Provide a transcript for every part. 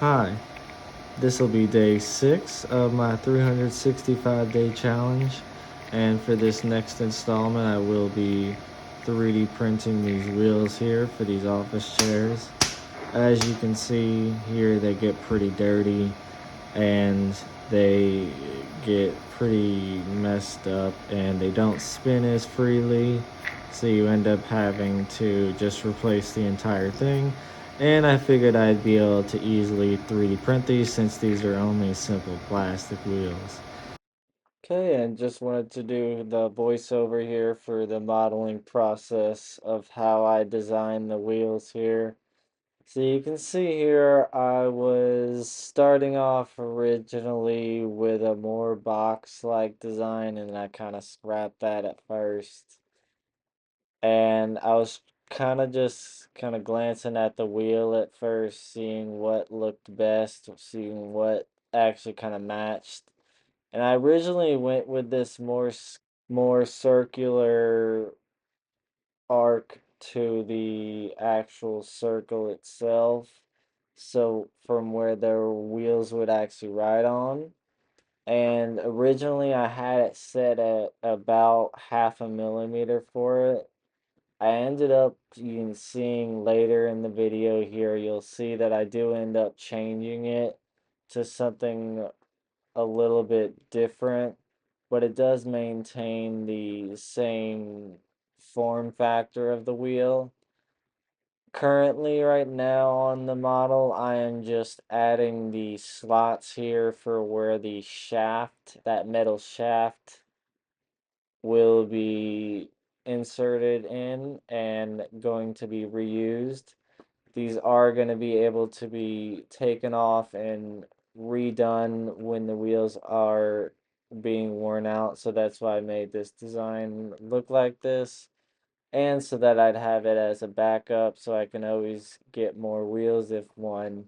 Hi, this will be day 6 of my 365-day challenge, and for this next installment, I will be 3D printing these wheels here for these office chairs. As you can see here, they get pretty dirty and they get pretty messed up and they don't spin as freely, so you end up having to just replace the entire thing. And I figured I'd be able to easily 3D print these since these are only simple plastic wheels. Okay, and just wanted to do the voiceover here for the modeling process of how I design the wheels here. So you can see here, I was starting off originally with a more box-like design, and I kind of scrapped that at first. And I was kind of glancing at the wheel at first, seeing what looked best, seeing what actually kind of matched. And I originally went with this more circular arc to the actual circle itself. So from where their wheels would actually ride on. And originally I had it set at about 0.5 millimeter for it. I ended up seeing later in the video here, you'll see that I do end up changing it to something a little bit different, but it does maintain the same form factor of the wheel. Currently, right now on the model, I am just adding the slots here for where the shaft, that metal shaft, will be inserted in and going to be reused. These are going to be able to be taken off and redone when the wheels are being worn out. So that's why I made this design look like this. And so that I'd have it as a backup so I can always get more wheels if one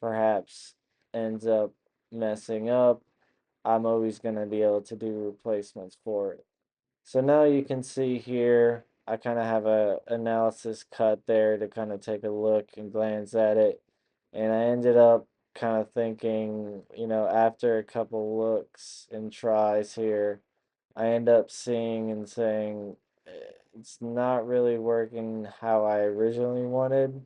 perhaps ends up messing up. I'm always going to be able to do replacements for it. So now you can see here, I kind of have a analysis cut there to kind of take a look and glance at it. And I ended up kind of thinking, after a couple looks and tries here, I end up seeing and saying, it's not really working how I originally wanted.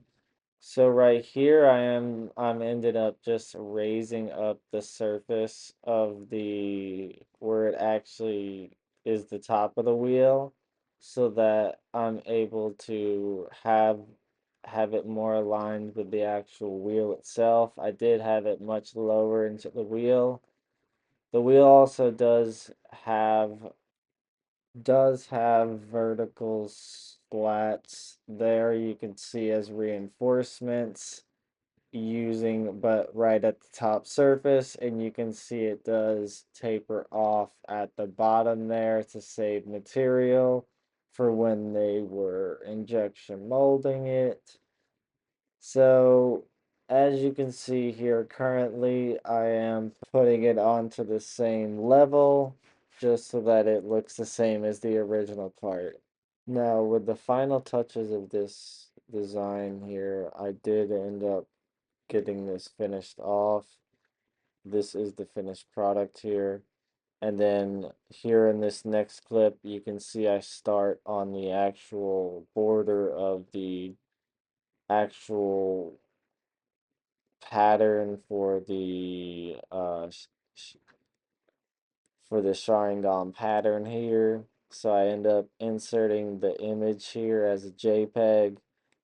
So right here I'm ended up just raising up the surface of the where it actually is the top of the wheel so that I'm able to have it more aligned with the actual wheel itself. I did have it much lower into the wheel. The wheel also does have vertical slats there you can see as reinforcements using but right at the top surface, and you can see it does taper off at the bottom there to save material for when they were injection molding it. So as you can see here, currently I am putting it onto the same level just so that it looks the same as the original part. Now, with the final touches of this design here, I did end up getting this finished off. This is the finished product here. And then here in this next clip, you can see I start on the actual border of the actual pattern for the sharingan pattern here. So I end up inserting the image here as a JPEG,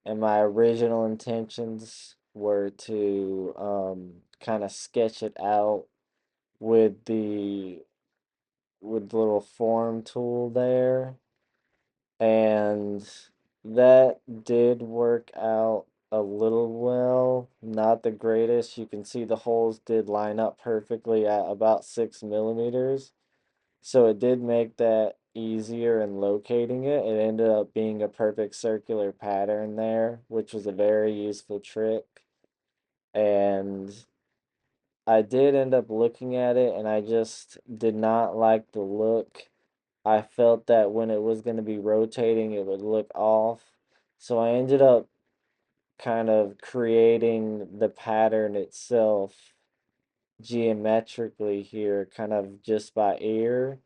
and my original intentions were to kind of sketch it out with the little form tool there, and that did work out a little well, not the greatest. You can see the holes did line up perfectly at about 6 millimeters. So it did make that easier in locating it. It ended up being a perfect circular pattern there, which was a very useful trick. And I did end up looking at it and I just did not like the look. I felt that when it was going to be rotating, it would look off. So I ended up kind of creating the pattern itself geometrically here, kind of just by ear.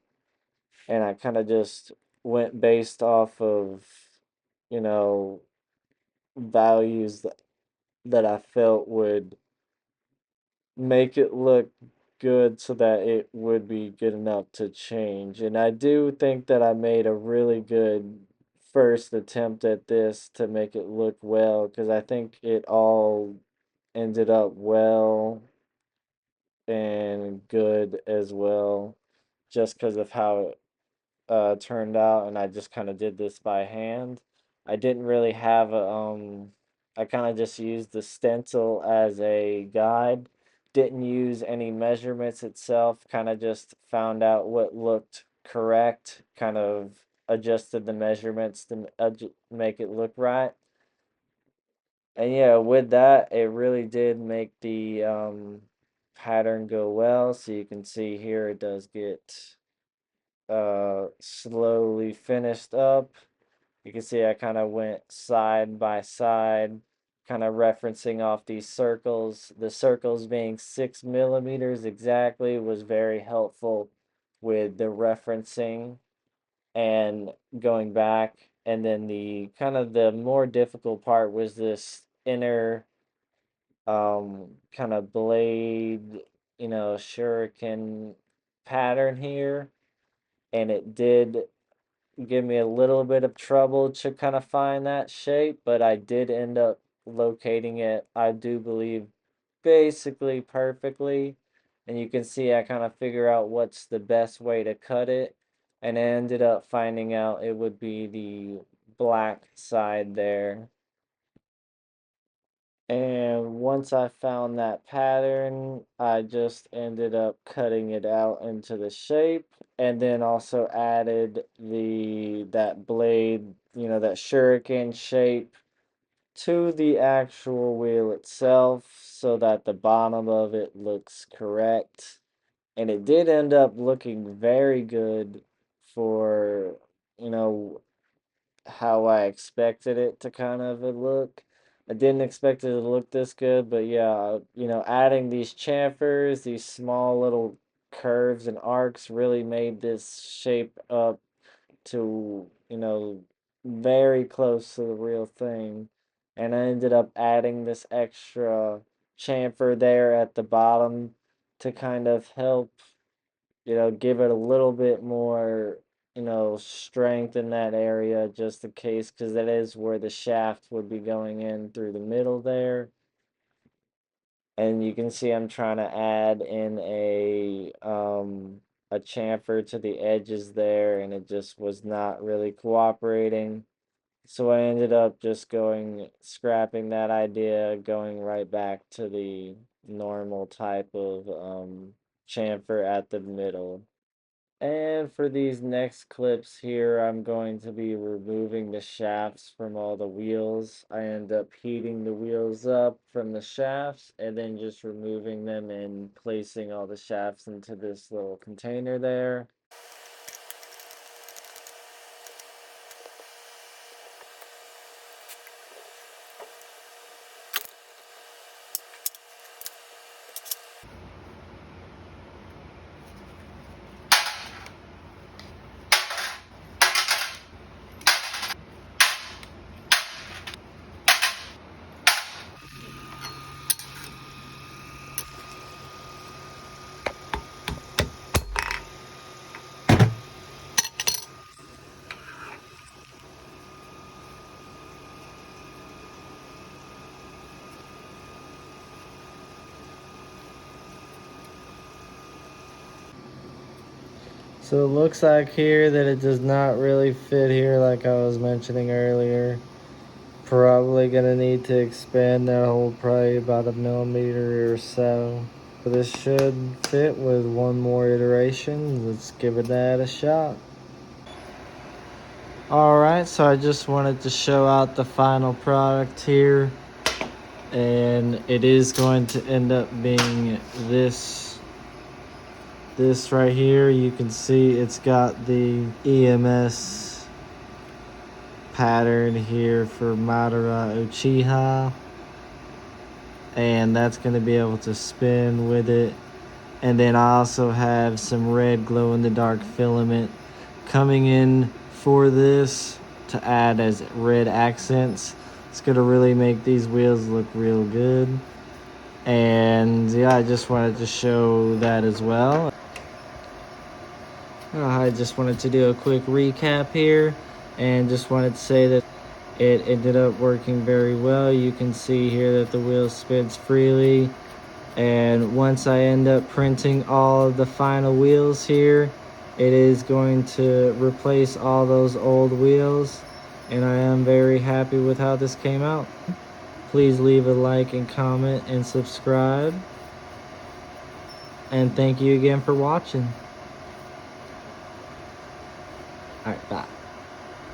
And I kind of just went based off of, you know, values that I felt would make it look good so that it would be good enough to change. And I do think that I made a really good first attempt at this to make it look well, because I think it all ended up well and good as well, just because of how it turned out. And I just kind of did this by hand. I didn't really have a I kind of just used the stencil as a guide. Didn't use any measurements itself, kind of just found out what looked correct, kind of adjusted the measurements to make it look right. And yeah, with that, it really did make the pattern go well. So you can see here it does get slowly finished up. You can see I kind of went side by side, kind of referencing off these circles. The circles being 6 millimeters exactly was very helpful with the referencing and going back. And then the kind of the more difficult part was this inner kind of blade, shuriken pattern here. And it did give me a little bit of trouble to kind of find that shape, but I did end up locating it, I do believe, basically perfectly. And you can see I kind of figure out what's the best way to cut it. And I ended up finding out it would be the black side there. And once I found that pattern, I just ended up cutting it out into the shape, and then also added that blade, that shuriken shape to the actual wheel itself so that the bottom of it looks correct. And it did end up looking very good for, you know, how I expected it to kind of look. I didn't expect it to look this good, but yeah, adding these chamfers, these small little curves and arcs really made this shape up to, very close to the real thing. And I ended up adding this extra chamfer there at the bottom to kind of help, give it a little bit more, strength in that area just in case, because that is where the shaft would be going in through the middle there. And you can see I'm trying to add in a chamfer to the edges there, and it just was not really cooperating. So I ended up just scrapping that idea, going right back to the normal type of chamfer at the middle. And for these next clips here, I'm going to be removing the shafts from all the wheels. I end up heating the wheels up from the shafts and then just removing them and placing all the shafts into this little container there. So it looks like here that it does not really fit here like I was mentioning earlier. Probably gonna need to expand that hole probably about a millimeter or so. But this should fit with one more iteration. Let's give that a shot. Alright, so I just wanted to show out the final product here. And it is going to end up being this right here. You can see it's got the EMS pattern here for Madara Uchiha. and that's going to be able to spin with it. And then I also have some red glow-in-the-dark filament coming in for this to add as red accents. It's going to really make these wheels look real good. And yeah, I just wanted to show that as well. I just wanted to do a quick recap here, and just wanted to say that it ended up working very well. You can see here that the wheel spins freely, and once I end up printing all of the final wheels here, it is going to replace all those old wheels, and I am very happy with how this came out. Please leave a like and comment and subscribe, and thank you again for watching. All right, bye.